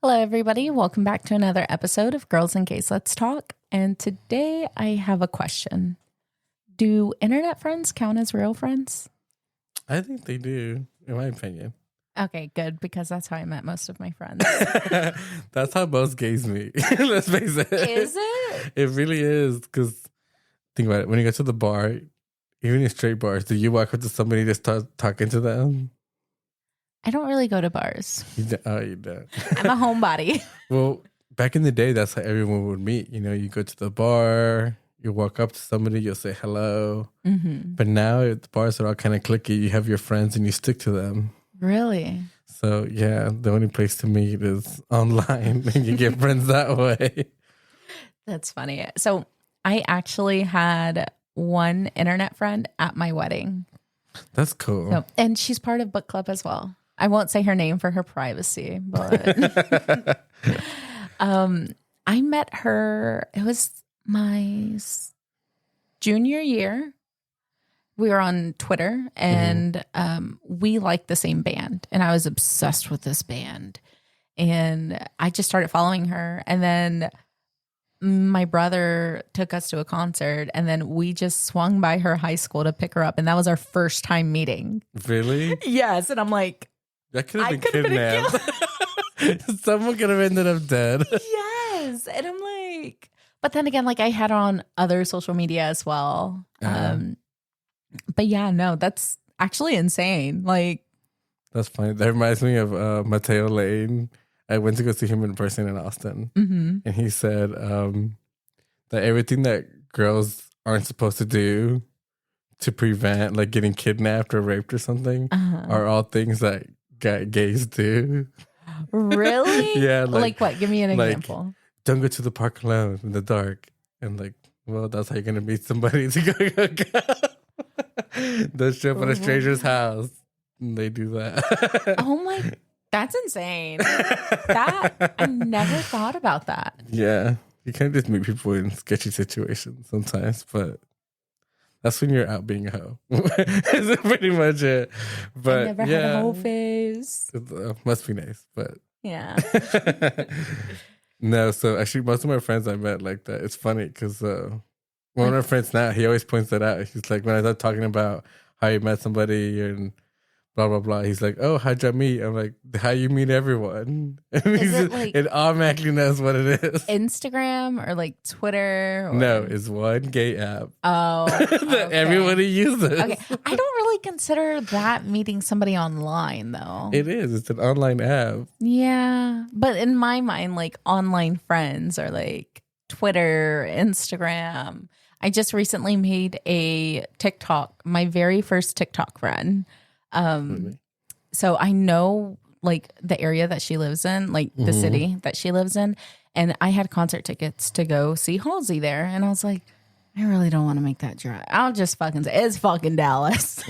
Hello, everybody. Welcome back to another episode of Girls and Gays Let's Talk. And today I have a question. Do internet friends count as real friends? I think they do, in my opinion. Okay, good, because that's how I met most of my friends. That's how most gays meet. Let's face it. Is it? It really is. Because think about it. When you go to the bar, even in straight bars, do you walk up to somebody to start talking to them? I don't really go to bars. You don't. I'm a homebody. Well, back in the day, that's how everyone would meet. You know, you go to the bar, you walk up to somebody, you'll say hello. Mm-hmm. But now the bars are all kind of cliquey. You have your friends and you stick to them. Really? So, yeah, the only place to meet is online and you get friends that way. That's funny. So I actually had one internet friend at my wedding. That's cool. So, and she's part of book club as well. I won't say her name for her privacy, but I met her. It was my junior year. We were on Twitter and we liked the same band, and I was obsessed with this band. And I just started following her, and then my brother took us to a concert, and then we just swung by her high school to pick her up, and that was our first time meeting. Really? Yes, and I'm like, that could have been kidnapped. Someone could have ended up dead. Yes, and I'm like, but then again, like I had her on other social media as well. But yeah, no, that's actually insane. Like, that's funny. That reminds me of Mateo Lane. I went to go see him in person in Austin, and he said that everything that girls aren't supposed to do to prevent like getting kidnapped or raped or something are all things that gays do. Really? Yeah. Like what? Give me an example. Don't go to the park alone in the dark. And like, well, that's how you're going to meet somebody to go. Don't show up at a stranger's house. And they do that. Oh my, that's insane. That I never thought about that. Yeah. You can't just meet people in sketchy situations sometimes, but that's when you're out being a hoe. That's pretty much it. But I never had a whole phase. Must be nice, but yeah. No, so actually most of my friends I met like that. It's funny because one of my friends now, he always points that out. He's like, when I start talking about how you met somebody and blah, blah, blah. He's like, oh, how'd you meet? I'm like, how you meet everyone. And it automatically knows what it is. Instagram or like Twitter? Or... No, it's one gay app. Oh. That everybody uses. Okay. I don't really consider that meeting somebody online though. It is. It's an online app. Yeah. But in my mind, like online friends are like Twitter, Instagram. I just recently made a TikTok, my very first TikTok friend. So I know like the area that she lives in, like the city that she lives in. And I had concert tickets to go see Halsey there. And I was like, I really don't want to make that drive. I'll just fucking say it's fucking Dallas.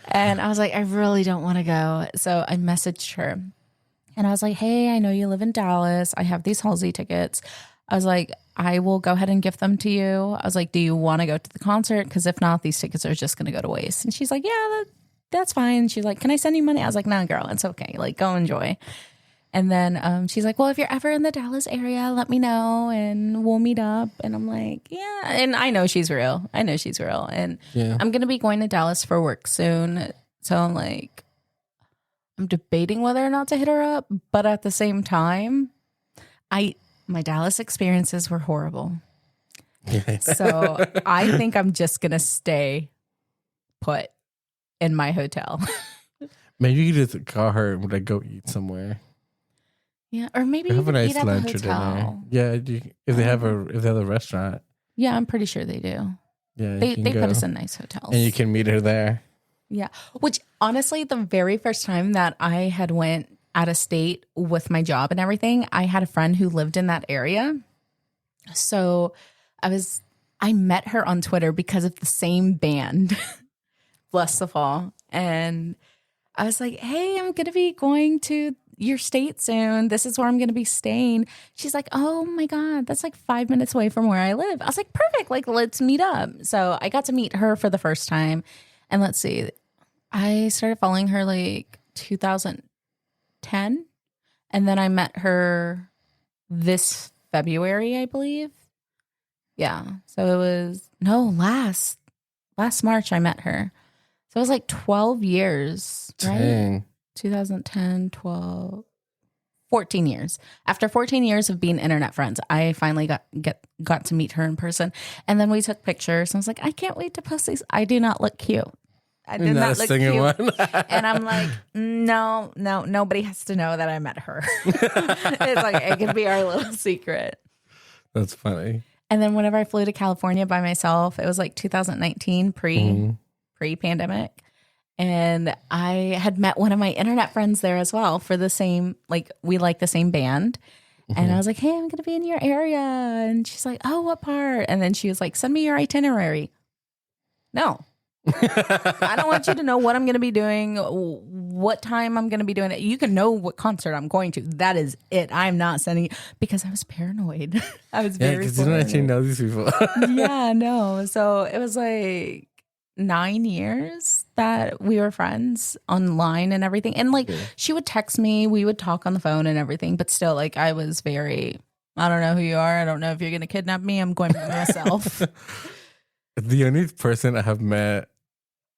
And I was like, I really don't want to go. So I messaged her and I was like, hey, I know you live in Dallas. I have these Halsey tickets. I was like, I will go ahead and gift them to you. I was like, do you want to go to the concert? Because if not, these tickets are just going to go to waste. And she's like, yeah, that's fine. She's like, can I send you money? I was like, no, girl, it's okay. Like, go enjoy. And then she's like, well, if you're ever in the Dallas area, let me know and we'll meet up. And I'm like, yeah. And I know she's real. And I'm going to be going to Dallas for work soon. So I'm like, I'm debating whether or not to hit her up. But at the same time, my Dallas experiences were horrible. So I think I'm just going to stay put in my hotel. Maybe you could just call her and like go eat somewhere. Yeah, or maybe have a nice eat at lunch the hotel. or dinner. Yeah, if they have a restaurant. Yeah, I'm pretty sure they do. Yeah, they put us in nice hotels. And you can meet her there. Yeah, which honestly, the very first time that I had went out of state with my job and everything, I had a friend who lived in that area. So I met her on Twitter because of the same band, Bless the Fall. And I was like, hey, I'm going to be going to your state soon. This is where I'm going to be staying. She's like, oh my God, that's like 5 minutes away from where I live. I was like, perfect. Like, let's meet up. So I got to meet her for the first time. And let's see, I started following her like 2010. And then I met her this February, I believe. Yeah. So it was last March I met her. So it was like 12 years, right? Dang. 2010, 12, 14 years. After 14 years of being internet friends, I finally got to meet her in person. And then we took pictures. And I was like, I can't wait to post these. I do not look cute. I did not look cute. One. And I'm like, no, nobody has to know that I met her. It's like, it could be our little secret. That's funny. And then whenever I flew to California by myself, it was like 2019, pre-pandemic. And I had met one of my internet friends there as well for the same, like, we like the same band. And I was like, hey, I'm going to be in your area. And she's like, oh, what part? And then she was like, send me your itinerary. No. I don't want you to know what I'm going to be doing, what time I'm going to be doing it. You can know what concert I'm going to. That is it. I'm not sending it because I was paranoid. I was very because you don't actually know these people. Yeah, no. So it was like 9 years that we were friends online and everything. And like she would text me, we would talk on the phone and everything, but still like I was very, I don't know who you are. I don't know if you're going to kidnap me. I'm going by myself. The only person I have met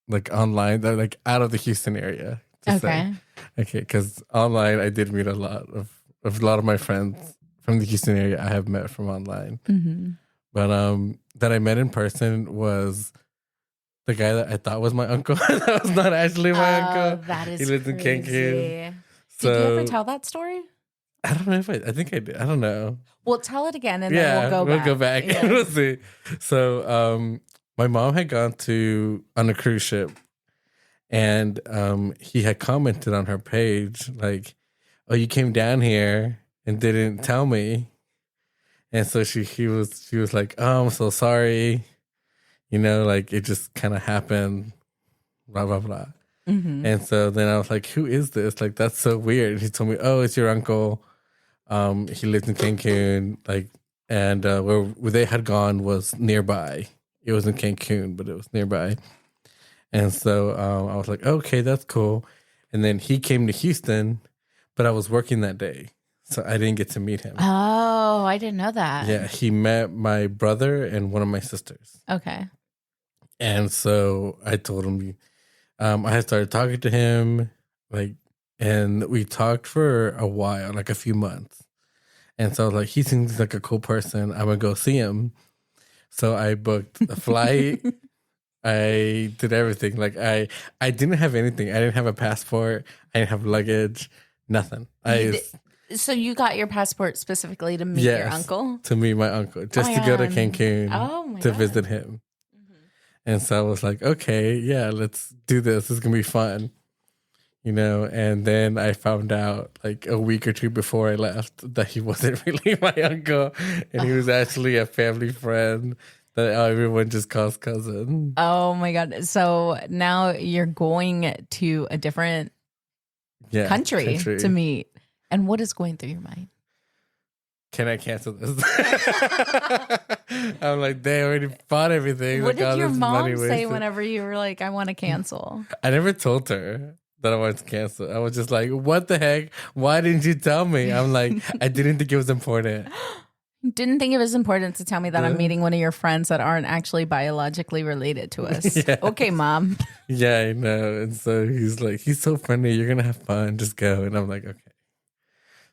like online that like out of the Houston area. Okay, because online I did meet a lot of my friends from the Houston area I have met from online. But that I met in person was the guy that I thought was my uncle. That was not actually my uncle. That is he lived in Cancun. So, did you ever tell that story? I don't know if I think I did. I don't know. Well, tell it again and then we'll go back Yeah. and we'll see. So my mom had gone on a cruise ship, and he had commented on her page like, "Oh, you came down here and didn't tell me." And so she was like, "Oh, I'm so sorry," like it just kind of happened, blah blah blah. And so then I was like, "Who is this? Like that's so weird." And he told me, "Oh, it's your uncle. He lived in Cancun, like, and where they had gone was nearby." It was in Cancun, but it was nearby. And so I was like, okay, that's cool. And then he came to Houston, but I was working that day. So I didn't get to meet him. Oh, I didn't know that. Yeah, he met my brother and one of my sisters. Okay. And so I told him, I had started talking to him, like, and we talked for a while, like a few months. And so I was like, he seems like a cool person. I'm going to go see him. So I booked a flight. I did everything. Like I didn't have anything. I didn't have a passport. I didn't have luggage. Nothing. So you got your passport specifically to meet your uncle? To meet my uncle. Just to go to Cancun to visit him. And so I was like, okay, yeah, let's do this. This is going to be fun. And then I found out like a week or two before I left that he wasn't really my uncle, and he was actually a family friend that everyone just calls cousin. Oh my God. So now you're going to a different country to meet. And what is going through your mind? Can I cancel this? I'm like, they already bought everything. What like, did your mom say whenever you were like, I want to cancel? I never told her that I wanted to cancel. I was just like, what the heck? Why didn't you tell me? I'm like, I didn't think it was important. Didn't think it was important to tell me that I'm meeting one of your friends that aren't actually biologically related to us. Yeah. Okay, Mom. Yeah, I know. And so he's like, he's so friendly. You're going to have fun. Just go. And I'm like, okay.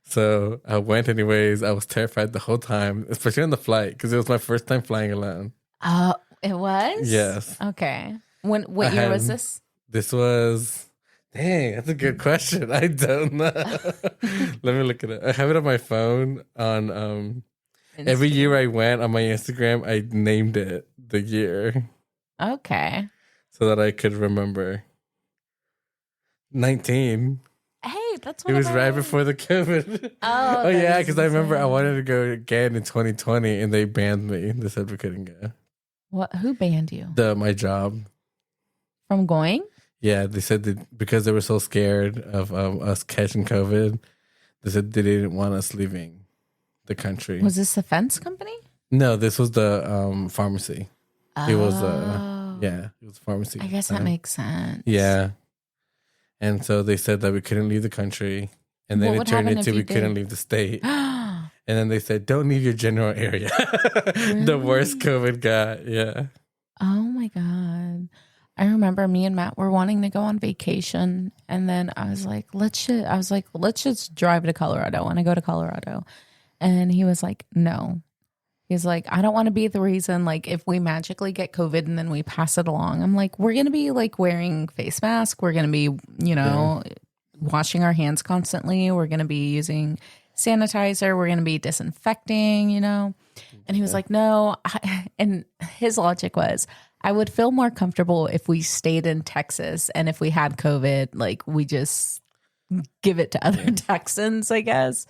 So I went anyways. I was terrified the whole time, especially on the flight, because it was my first time flying alone. Oh, it was? Yes. Okay. What year was this? This was... Dang, that's a good question. I don't know. Let me look it up. I have it on my phone. On every year I went on my Instagram, I named it the year. Okay. So that I could remember. 19. Hey, that's what it was right before the COVID. Oh yeah, because I remember I wanted to go again in 2020, and they banned me. They said we couldn't go. What? Who banned you? My job. From going? Yeah, they said that because they were so scared of us catching COVID, they said they didn't want us leaving the country. Was this a fence company? No, this was the pharmacy. It was it was pharmacy. I guess that makes sense. Yeah. And so they said that we couldn't leave the country, And then What it would turned happen if into you we couldn't did? leave the state. And then they said, don't leave your general area. The worst COVID got. Yeah. Oh my God. I remember me and Matt were wanting to go on vacation. And then I was like, let's just drive to Colorado. I want to go to Colorado. And he was like, no. He's like, I don't want to be the reason, like, if we magically get COVID and then we pass it along. I'm like, we're going to be like wearing face masks. We're going to be, washing our hands constantly. We're going to be using sanitizer. We're going to be disinfecting, And he was like, no. And his logic was, I would feel more comfortable if we stayed in Texas. And if we had COVID, like, we just give it to other Texans, I guess.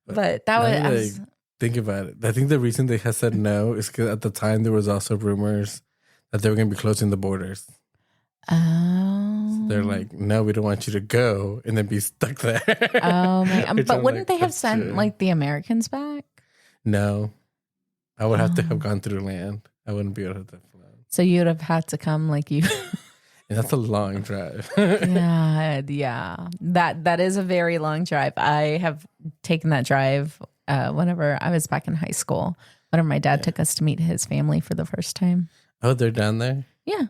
But that was... Think about it. I think the reason they had said no is because at the time there was also rumors that they were going to be closing the borders. Oh. So they're like, no, we don't want you to go and then be stuck there. Oh my! But wouldn't they have sent like the Americans back? No, I would have to have gone through land. I wouldn't be able to have flown. So you would have had to come like you. And that's a long drive. Yeah. That is a very long drive. I have taken that drive whenever I was back in high school. Whenever my dad took us to meet his family for the first time. Oh, they're down there? Yeah.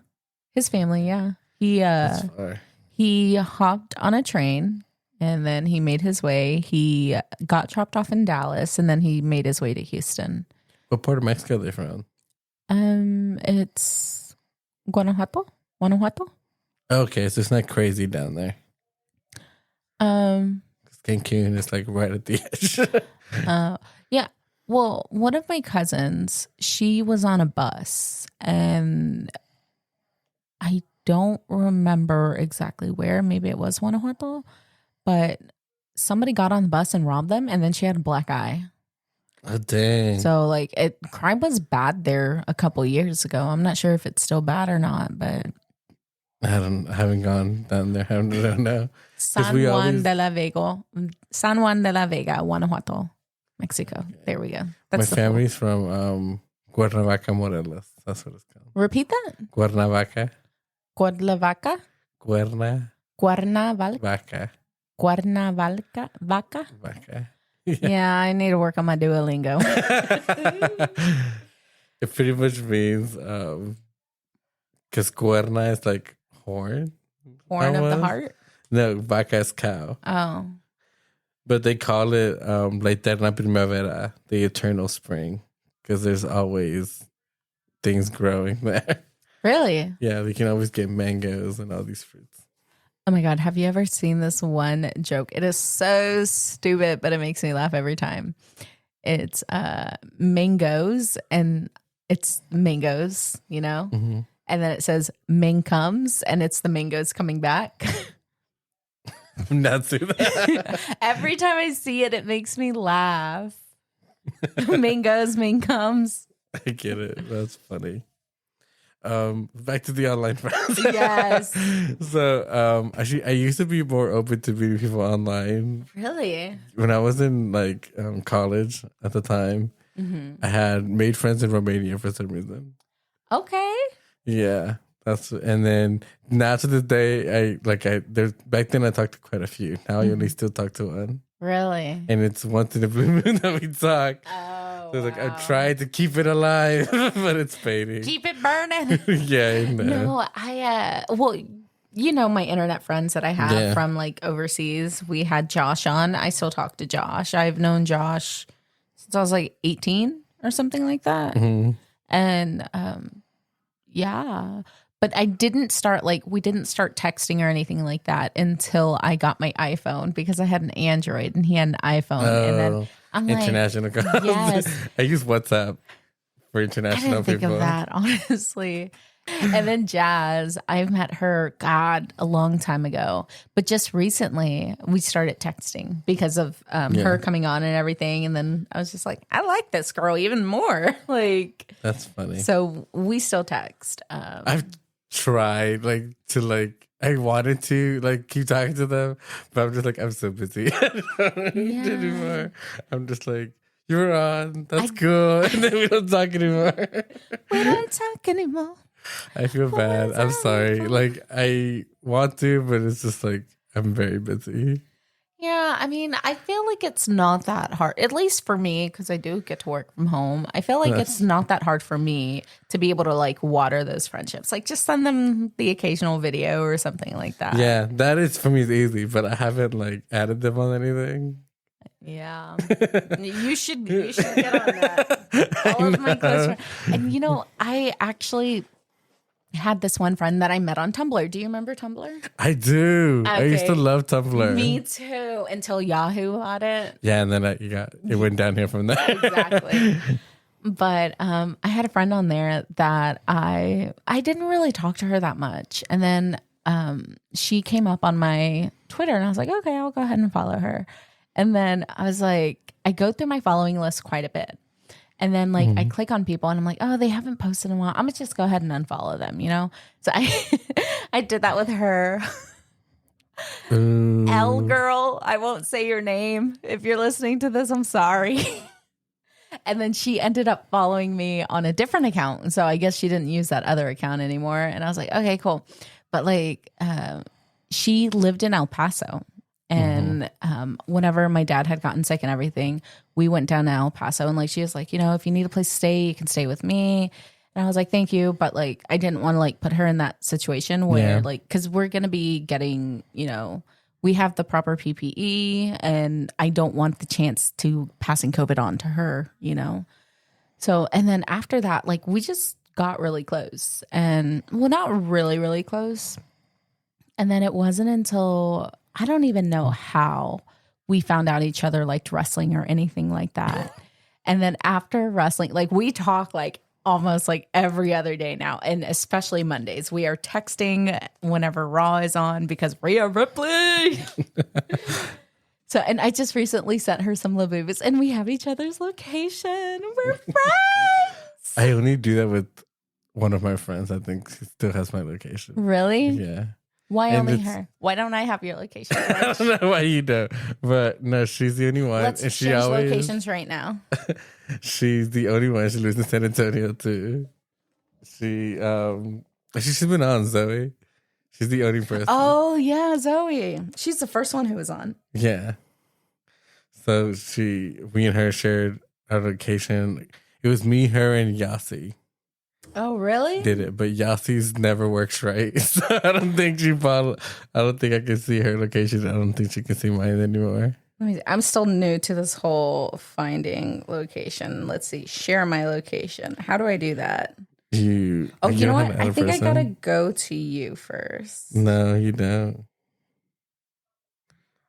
His family, yeah. That's far. He hopped on a train and then he made his way. He got dropped off in Dallas and then he made his way to Houston. What part of Mexico are they from? It's Guanajuato. Okay, so it's not crazy down there. Cancun is like right at the edge. Yeah. Well, one of my cousins, she was on a bus and I don't remember exactly where. Maybe it was Guanajuato, but somebody got on the bus and robbed them and then she had a black eye. Oh, dang. So like crime was bad there a couple years ago. I'm not sure if it's still bad or not, but I haven't gone down there. I don't know. San Juan de la Vega, Guanajuato, Mexico. There we go. That's my family's from Cuernavaca, Morelos. That's what it's called. Repeat that. Cuernavaca. Cuernavaca. Vaca. Yeah, I need to work on my Duolingo. It pretty much means because cuerna is like horn. Horn of the heart? No, vaca is cow. Oh. But they call it La Eterna Primavera, the eternal spring, because there's always things growing there. Really? Yeah, we can always get mangoes and all these fruits. Oh my God, have you ever seen this one joke? It is so stupid, but it makes me laugh every time. It's mangoes, and it's mangoes, Mm-hmm. And then it says Ming comes, and it's the mangoes coming back. I'm not seeing that. Every time I see it, it makes me laugh. Mangoes, Ming comes. I get it. That's funny. Back to the online friends. Yes. So, actually, I used to be more open to meeting people online. Really? When I was in college at the time, I had made friends in Romania for some reason. Okay. Yeah, and then now to this day, back then I talked to quite a few. Now I only still talk to one. Really? And it's once in a blue moon that we talk. Oh, so I'm trying to keep it alive, but it's fading. Keep it burning. Yeah, I know. No, my internet friends that I have from like overseas. We had Josh on. I still talk to Josh. I've known Josh since I was like 18 or something like that. Mm-hmm. And yeah. But we didn't start texting or anything like that until I got my iPhone, because I had an Android and he had an iPhone. And then I'm international calls. Yes. I use WhatsApp for international people. I didn't think of that, honestly. And then Jazz, I've met her, a long time ago. But just recently, we started texting because of her coming on and everything. And then I was just like, I like this girl even more. That's funny. So we still text. I've tried I wanted to keep talking to them, but I'm just I'm so busy. I don't need anymore. I'm just you're on. That's cool. And then we don't talk anymore. We don't talk anymore. I feel bad. I'm sorry. I want to, but it's just I'm very busy. Yeah, I mean, I feel like it's not that hard, at least for me, because I do get to work from home. I feel like it's not that hard for me to be able to like water those friendships. Like just send them the occasional video or something like that. Yeah, that is for me is easy, but I haven't like added them on anything. Yeah. You should get on that. All of my close friends. And you know, I actually had this one friend that I met on Tumblr. Do you remember Tumblr? I do. I used to love Tumblr. Me too, until Yahoo had it. Yeah, and then it went down here from there. Exactly. But I had a friend on there that I didn't really talk to her that much. And then she came up on my Twitter and I was like, okay, I'll go ahead and follow her. And then I was like, I go through my following list quite a bit. And then like I click on people and I'm like, oh, they haven't posted in a while. I'm gonna just go ahead and unfollow them, you know? So I did that with her. L girl, I won't say your name. If you're listening to this, I'm sorry. And then she ended up following me on a different account. So I guess she didn't use that other account anymore. And I was like, okay, cool. But like she lived in El Paso. And whenever my dad had gotten sick and everything, we went down to El Paso. And like she was like, you know, if you need a place to stay, you can stay with me. And I was like, thank you. But like I didn't want to like put her in that situation where like, because we're going to be getting, you know, we have the proper PPE and I don't want the chance to passing COVID on to her, you know? So, and then after that, like we just got really close and well, not really, really close. And then it wasn't until I don't even know how we found out each other liked wrestling or anything like that. And then after wrestling, like we talk like almost like every other day now, and especially Mondays. We are texting whenever Raw is on because Rhea Ripley. So, and I just recently sent her some Labubas and we have each other's location. We're friends. I only do that with one of my friends. I think she still has my location. Really? Yeah. Why only her? Why don't I have your location? I don't know why you don't, but no, she's the only one. Let's and she change always, locations right now. She's the only one. She lives in San Antonio too. She's been on Zoe. She's the only person. Oh yeah, Zoe. She's the first one who was on. Yeah. So me and her shared a location. It was me, her, and Yasi. Oh, really? Did it, but Yassi's never works right. So I don't think I don't think I can see her location. I don't think she can see mine anymore. I'm still new to this whole finding location. Let's see. Share my location. How do I do that? You know what? I think I gotta go to you first. No, you don't.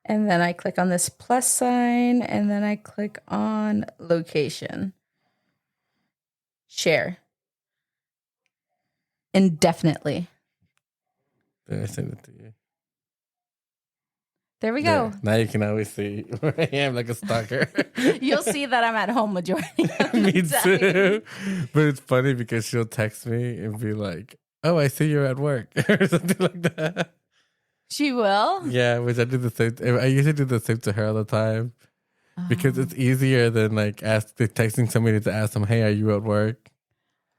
And then I click on this plus sign, and then I click on location. Share. Indefinitely. Then I send it to you. There we go. Now you can always see where I am, like a stalker. You'll see that I'm at home majority of the Me time. too. But it's funny because she'll text me and be like, oh, I see you're at work or something like that. She will? Yeah, which I do the same. I usually do the same to her all the time because it's easier than like texting somebody to ask them, hey, are you at work?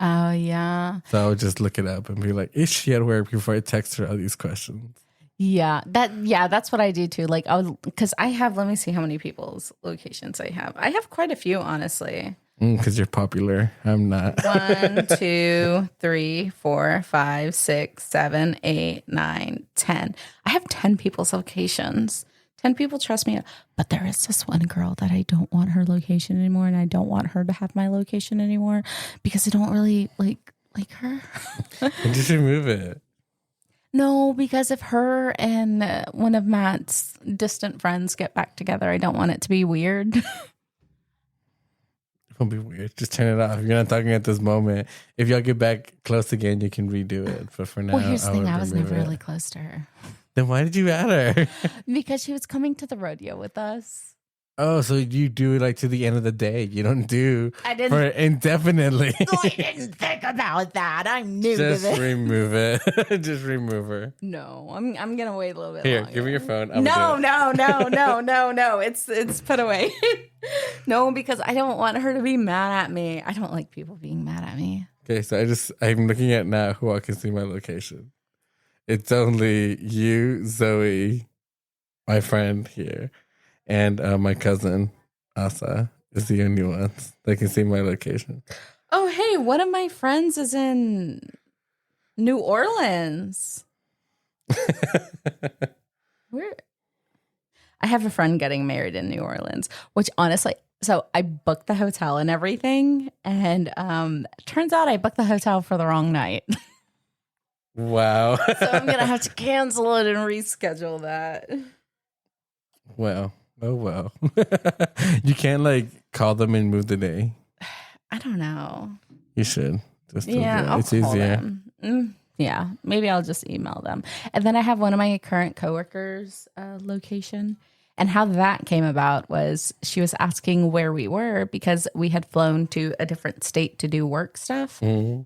Oh, yeah. So I would just look it up and be like, is she at work before I text her all these questions? Yeah, that's what I do too. Like, because I have, let me see how many people's locations I have. I have quite a few, honestly. Because you're popular. I'm not. 1, 2, 3, 4, 5, 6, 7, 8, 9, 10. I have 10 people's locations. 10 people trust me. But there is this one girl that I don't want her location anymore. And I don't want her to have my location anymore because I don't really like her. And just remove it. No, because if her and one of Matt's distant friends get back together, I don't want it to be weird. It won't be weird. Just turn it off. You're not talking at this moment. If y'all get back close again, you can redo it. But for now, well, here's the thing. I was never really close to her. Then why did you add her? Because she was coming to the rodeo with us. Oh, so you do it like to the end of the day. You don't do I didn't for indefinitely. I didn't think about that. I'm new to Just this. remove it. Just remove her. No, I'm gonna wait a little bit Here, longer. give me your phone. No. It's put away. No, because I don't want her to be mad at me. I don't like people being mad at me. Okay, so I'm looking at now who I can see my location. It's only you, Zoe, my friend here. and my cousin Asa is the only ones that can see my location. Oh, hey, one of my friends is in New Orleans. Where? I have a friend getting married in New Orleans, which honestly, so I booked the hotel and everything, and turns out I booked the hotel for the wrong night. Wow. So I'm gonna have to cancel it and reschedule that. Well, oh well. You can't like call them and move the day. I don't know. You should. Just Yeah, it's I'll call easier. them. Yeah, maybe I'll just email them. And then I have one of my current coworkers' location. And how that came about was she was asking where we were because we had flown to a different state to do work stuff. Mm-hmm.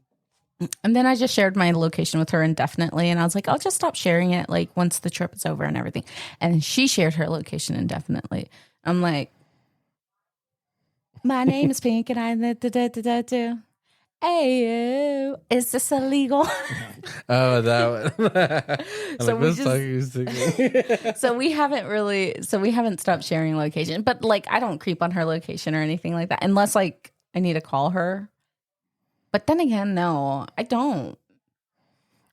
And then I just shared my location with her indefinitely. And I was like, I'll just stop sharing it like once the trip is over and everything. And she shared her location indefinitely. I'm like, my name is Pink and I Hey, is this illegal? Oh, that one. So we song you singing? so we haven't stopped sharing location. But like, I don't creep on her location or anything like that unless like I need to call her. But then again, no, I don't.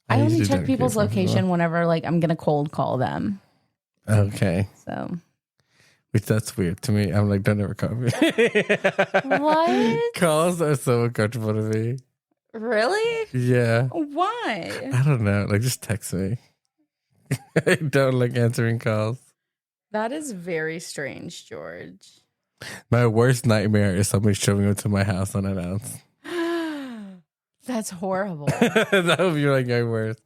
I only check people's location whenever like I'm gonna cold call them. Okay. So, which that's weird to me. I'm like, don't ever call me. What? Calls are so uncomfortable to me. Really? Yeah. Why? I don't know. Like, just text me. I don't like answering calls. That is very strange, George. My worst nightmare is somebody showing up to my house unannounced. That's horrible. That would be like my worst.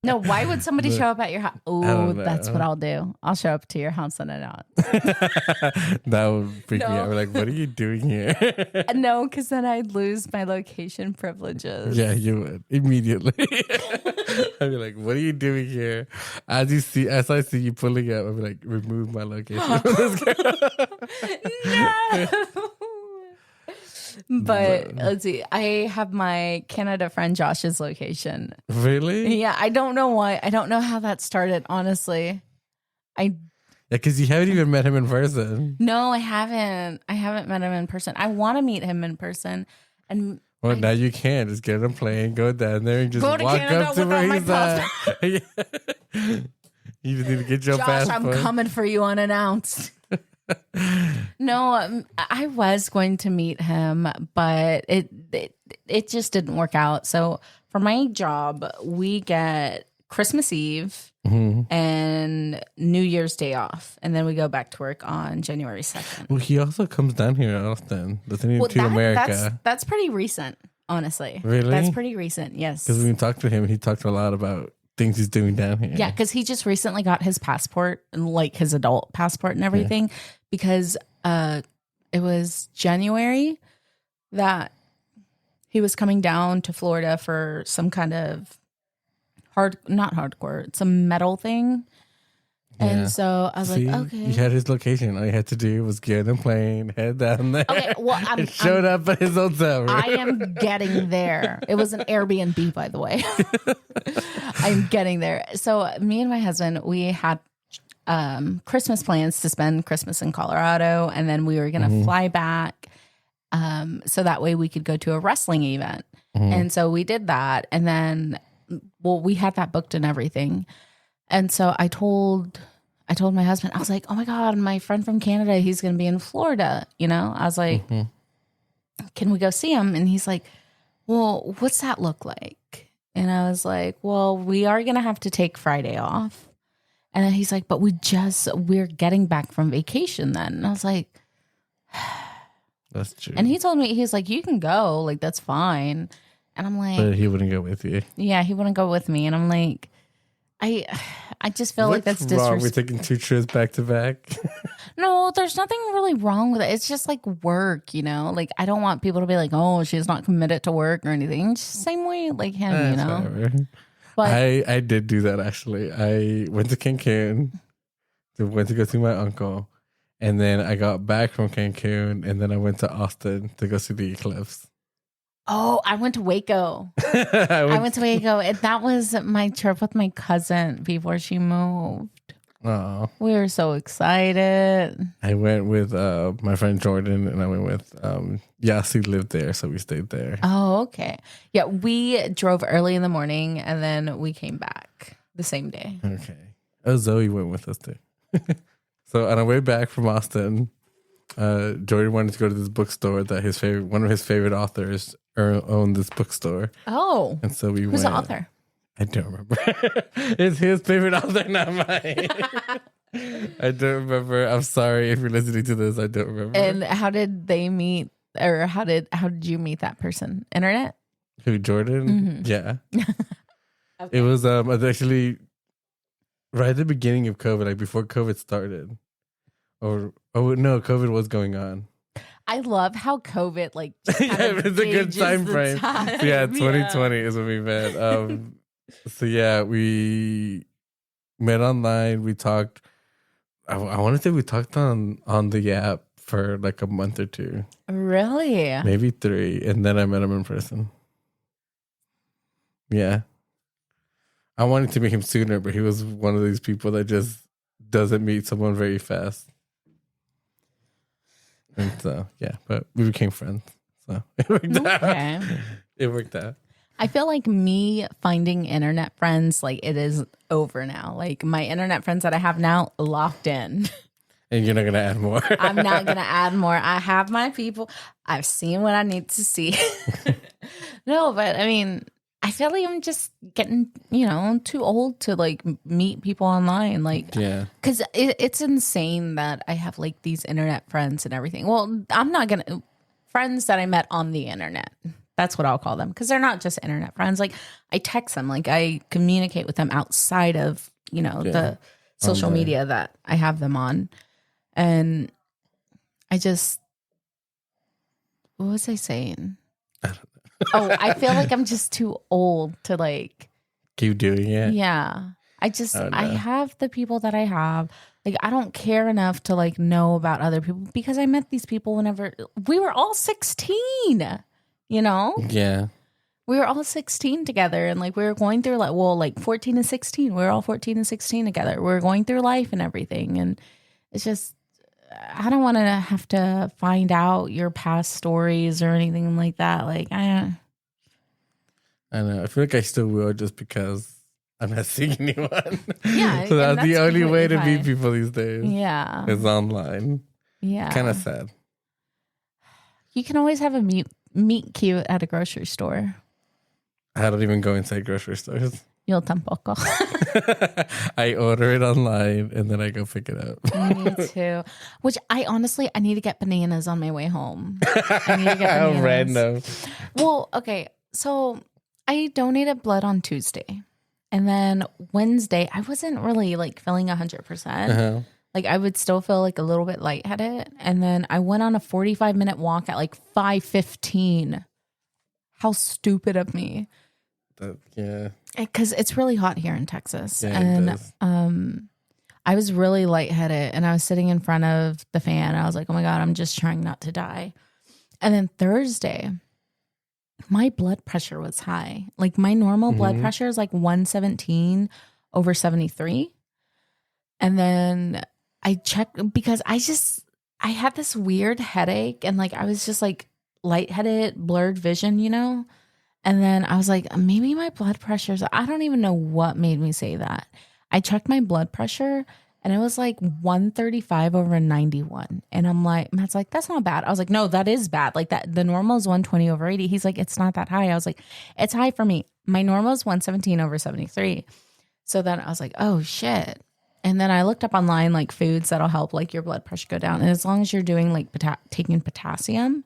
No, why would somebody show up at your house? Oh, that's what I'll do. I'll show up to your house unannounced. That would freak me out. I'm like, what are you doing here? No, because then I'd lose my location privileges. Yeah, you would immediately. I'd be like, what are you doing here? As I see you pulling up, I'd be like, remove my location from this girl. No. But let's see. I have my Canada friend Josh's location. Really? Yeah, I don't know why. I don't know how that started, honestly. Yeah, because you haven't even met him in person. No, I haven't. I haven't met him in person. I want to meet him in person. And now you can. Just get on a plane, go down there, and just walk Canada up to where he's at. You just need to get your passport. I'm coming for you unannounced. No, I was going to meet him, but it just didn't work out. So for my job, we get Christmas Eve and New Year's Day off, and then we go back to work on January 2nd. Well, he also comes down here often, doesn't he? To America. That's pretty recent, honestly. Really? That's pretty recent, yes. Because when we talked to him, he talked a lot about things he's doing down here. Yeah, because he just recently got his passport, like his adult passport and everything, because it was January that he was coming down to Florida for some kind of not hardcore, some metal thing. Yeah. And so I was like, okay. He had his location. All you had to do was get on a plane, head down there. Okay, well, I showed up at his hotel room. I am getting there. It was an Airbnb, by the way. I'm getting there. So me and my husband, we had Christmas plans to spend Christmas in Colorado, and then we were going to fly back so that way we could go to a wrestling event. And so we did that, and then we had that booked and everything. And so I told my husband, I was like, oh my God, my friend from Canada, he's going to be in Florida. You know, I was like, can we go see him? And he's like, well, what's that look like? And I was like, well, we are going to have to take Friday off. And then he's like, but we're getting back from vacation then. And I was like, that's true. And he told me, he's like, you can go, like, that's fine. And I'm like, but he wouldn't go with you. Yeah, he wouldn't go with me. And I'm like, I just feel like that's disrespectful. We're taking 2 trips back to back. No, there's nothing really wrong with it. It's just like work, you know? Like, I don't want people to be like, oh, she's not committed to work or anything. Just same way like him, you know? Whatever. But I did do that, actually. I went to Cancun. Went to go see my uncle. And then I got back from Cancun. And then I went to Austin to go see the eclipse. Oh, I went to Waco. I went to Waco. And that was my trip with my cousin before she moved. Oh, We were so excited. I went with my friend Jordan, and I went with Yasi lived there, so we stayed there. Oh, okay. Yeah, we drove early in the morning and then we came back the same day. Okay. Oh, Zoe went with us too. So on our way back from Austin, Jordan wanted to go to this bookstore that one of his favorite authors owned this bookstore. Oh. And so we Who's went. the author? I don't remember. It's his favorite author, not mine. I don't remember. I'm sorry if you're listening to this. I don't remember. And how did they meet, or how did you meet that person? Internet? Who, Jordan? Mm-hmm. Yeah. Okay. It was actually right at the beginning of COVID, like before COVID started. No, COVID was going on. I love how COVID Yeah, it's a good time frame. Yeah, 2020 is when we met. So yeah, we met online. We talked. I want to say we talked on the app for like a month or two. Really? Maybe 3, and then I met him in person. Yeah, I wanted to meet him sooner, but he was one of these people that just doesn't meet someone very fast. And so yeah, but we became friends. So it worked out. It worked out. I feel like me finding internet friends, like it is over now. Like my internet friends that I have now locked in. And you're not going to add more. I'm not going to add more. I have my people. I've seen what I need to see. No, but I mean, I feel like I'm just getting, too old to like meet people online. Like, yeah. Because it's insane that I have like these internet friends and everything. Well, I'm not going to, friends that I met on the internet. That's what I'll call them. Because they're not just internet friends. Like I text them, like I communicate with them outside of, the social media that I have them on. And I just, what was I saying? I don't know. I feel like I'm just too old to like keep doing it. Yeah. I have the people that I have. Like, I don't care enough to like know about other people because I met these people whenever we were all 16, Yeah. We were all 16 together and like we were going through 14 and 16. We were all 14 and 16 together. We were going through life and everything. And it's just, I don't want to have to find out your past stories or anything like that. Like, I know. I feel like I still will just because I'm not seeing anyone. Yeah. So that's the only way to fine. meet people these days. Yeah. Is online. Yeah. Kind of sad. You can always have a meet cute at a grocery store. I don't even go inside grocery stores. Yo tampoco. I order it online and then I go pick it up. Me too. Which I need to get bananas on my way home. I need to get bananas. How random. Well, okay. So I donated blood on Tuesday. And then Wednesday, I wasn't really like feeling 100%. Uh-huh. Like I would still feel like a little bit lightheaded. And then I went on a 45-minute walk at like 5:15. How stupid of me. Yeah. Because it's really hot here in Texas. Yeah, and I was really lightheaded and I was sitting in front of the fan. And I was like, oh my God, I'm just trying not to die. And then Thursday, my blood pressure was high. Like my normal blood pressure is like 117 over 73. And then I checked because I had this weird headache and like I was just like lightheaded, blurred vision, And then I was like, maybe my blood pressure's, I don't even know what made me say that. I checked my blood pressure and it was like 135 over 91. And I'm like, Matt's like, that's not bad. I was like, no, that is bad. Like that, the normal is 120 over 80. He's like, it's not that high. I was like, it's high for me. My normal is 117 over 73. So then I was like, oh shit. And then I looked up online, like foods that'll help like your blood pressure go down. And as long as you're doing like taking potassium.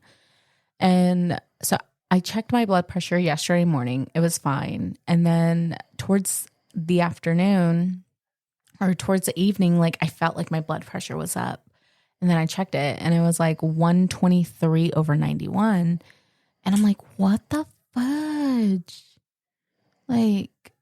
And so I checked my blood pressure yesterday morning. It was fine. And then towards the afternoon or towards the evening, like I felt like my blood pressure was up. And then I checked it and it was like 123 over 91. And I'm like, what the fudge? Like.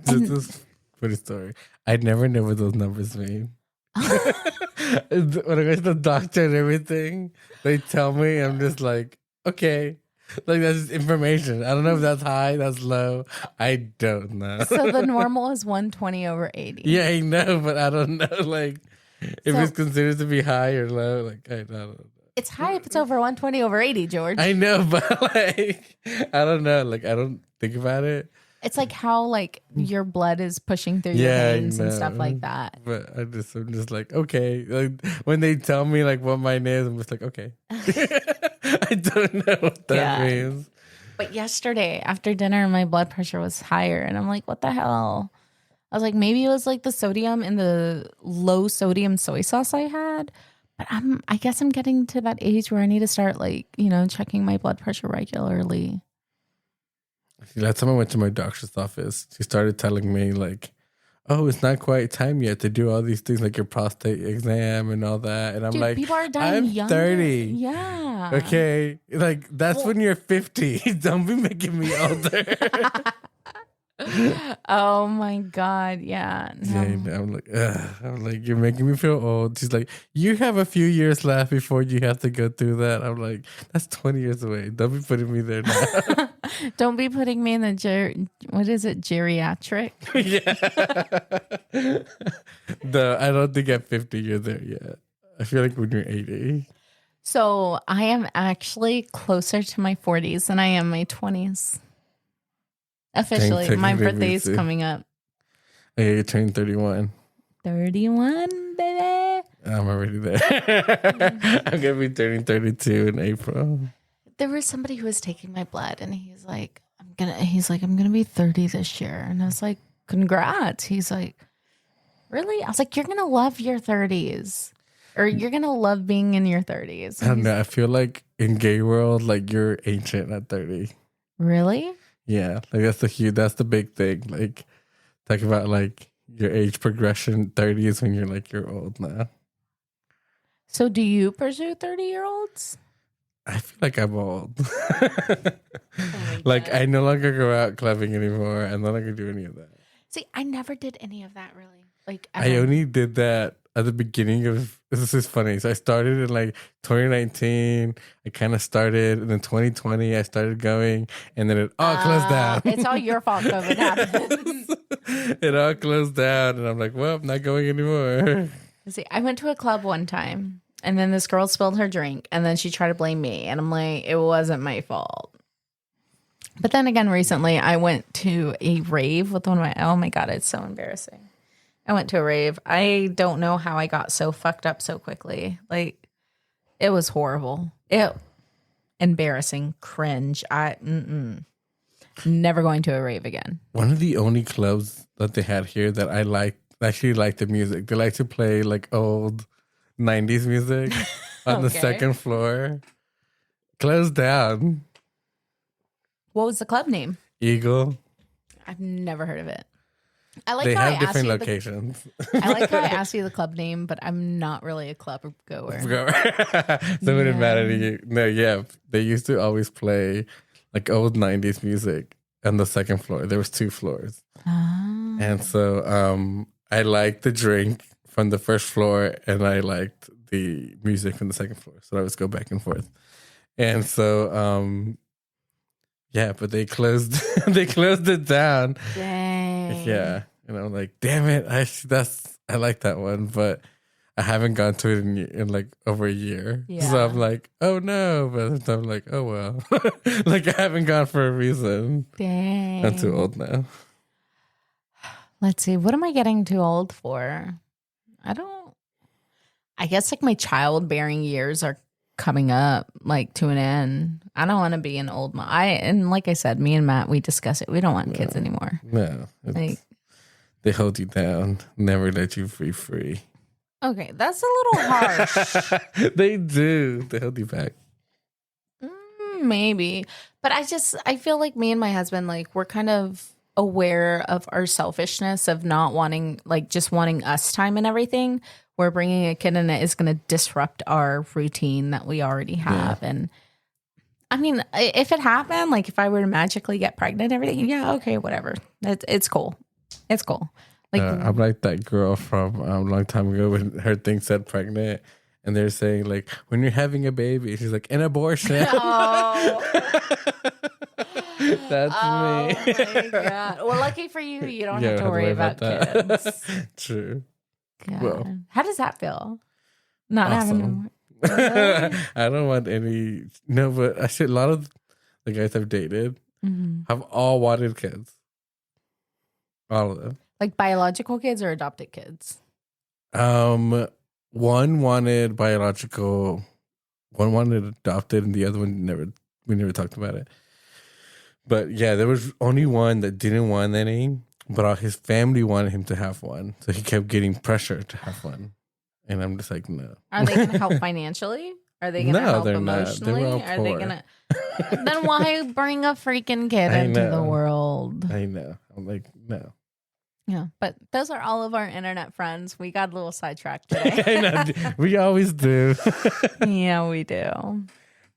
This is a funny story. I never know what those numbers mean. When I go to the doctor and everything, they tell me, I'm just like, okay. Like, that's just information. I don't know if that's high, that's low. I don't know. So the normal is 120 over 80. Yeah, I know, but I don't know, like, if So- it's considered to be high or low. Like, I don't know. It's high if it's over 120 over 80, George. I know, but like, I don't know. Like, I don't think about it. It's like how like your blood is pushing through your Yeah, I veins and stuff know. like that. But I'm just like, okay. Like, when they tell me like what mine is, I'm just like, okay. I don't know what that means. But yesterday after dinner, my blood pressure was higher, and I'm like, what the hell? I was like, maybe it was like the sodium in the low sodium soy sauce I had. But I guess I'm getting to that age where I need to start like, checking my blood pressure regularly. Last time I went to my doctor's office, she started telling me like, oh, it's not quite time yet to do all these things like your prostate exam and all that. And I'm Dude, like, people are dying I'm younger. 30. Yeah. Okay. Like, that's when you're 50. Don't be making me older. Oh my God. Yeah. No. Yeah, I'm like, ugh. I'm like, you're making me feel old. She's like, you have a few years left before you have to go through that. I'm like, that's 20 years away. Don't be putting me there now. Don't be putting me in the what is it, geriatric? Yeah. No, I don't think at 50 you're there yet. I feel like when you're 80. So I am actually closer to my 40s than I am my 20s. Officially, my Technically, birthday is me too. coming up. Yeah, you're turning 31. 31, baby. I'm already there. I'm gonna be turning 32 in April. There was somebody who was taking my blood, and he's like, I'm gonna be 30 this year. And I was like, congrats. He's like, really? I was like, you're gonna love your 30s. Or you're gonna love being in your 30s. I don't know. I feel like in gay world, like you're ancient at 30. Really? Yeah, like that's the big thing. Like, talk about like your age progression. 30 is when you're old now. So do you pursue 30-year-olds? I feel like I'm old. my Like, God. I no longer go out clubbing anymore. I no longer do any of that. See, I never did any of that really. Like I only did that at the beginning of, this is funny. So I started in like 2019. I kind of started, and then 2020 I started going, and then it all closed down. It's all your fault COVID happened. It all closed down, and I'm like, well, I'm not going anymore. See, I went to a club one time, and then this girl spilled her drink, and then she tried to blame me, and I'm like, it wasn't my fault. But then again, recently I went to a rave with one of my, oh my God, it's so embarrassing. I went to a rave. I don't know how I got so fucked up so quickly. Like, it was horrible. Embarrassing, cringe. Never going to a rave again. One of the only clubs that they had here that I actually like the music. They like to play like old 90s music on the second floor. Closed down. What was the club name? Eagle. I've never heard of it. I like They how have I asked different you locations. I like how I asked you the club name, but I'm not really a club goer. So it didn't matter to you. No, yeah. They used to always play like old 90s music on the second floor. There was 2 floors. Ah. And so I liked the drink from the first floor, and I liked the music from the second floor. So I would go back and forth. And so yeah, but they closed it down. Dang. Yeah. And I'm like, damn it. I like that one, but I haven't gone to it in like over a year. Yeah. So I'm like, oh no. But I'm like, oh well. Like, I haven't gone for a reason. Dang. I'm too old now. Let's see. What am I getting too old for? I guess like my childbearing years are coming up like to an end. I don't want to be an old mom. And like I said, me and Matt, we discuss it. We don't want kids anymore. No. Like, they hold you down, never let you be free. okay, that's a little harsh. They do. They hold you back. Maybe. But I feel like me and my husband, like, we're kind of aware of our selfishness of not wanting, like, just wanting us time and everything. We're bringing a kid in it is going to disrupt our routine that we already have. Yeah. And I mean, if it happened, like if I were to magically get pregnant and everything, yeah, okay, whatever. It's cool. It's cool. Like I'm like that girl from a long time ago when her thing said pregnant, and they're saying like, when you're having a baby, she's like, an abortion. That's me. Oh my God. Well, lucky for you, you don't have to worry about kids. True. God. Well, how does that feel? Not awesome. having. I don't want any. No, but actually, a lot of the guys I've dated have all wanted kids. All of them. Like biological kids or adopted kids? One wanted biological, one wanted adopted, and the other one never. We never talked about it. But yeah, there was only one that didn't want any, but all his family wanted him to have one, so he kept getting pressure to have one. And I'm just like, no. Are they going to help financially? Are they going to help emotionally? They were all Are poor. they going to? Then why bring a freaking kid into the world? I know. I'm like, no. Yeah, but those are all of our internet friends. We got a little sidetracked today. I know. We always do. Yeah, we do.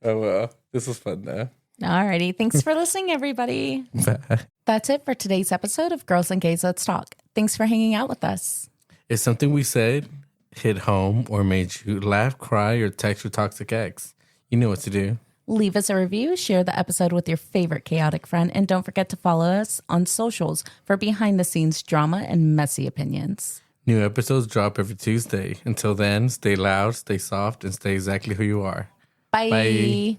Oh, well. This was fun, though. Alrighty. Thanks for listening, everybody. Bye. That's it for today's episode of Girls and Gays Let's Talk. Thanks for hanging out with us. If something we said hit home or made you laugh, cry, or text your toxic ex, you know what to do. Leave us a review, share the episode with your favorite chaotic friend, and don't forget to follow us on socials for behind-the-scenes drama and messy opinions. New episodes drop every Tuesday. Until then, stay loud, stay soft, and stay exactly who you are. Bye. Bye.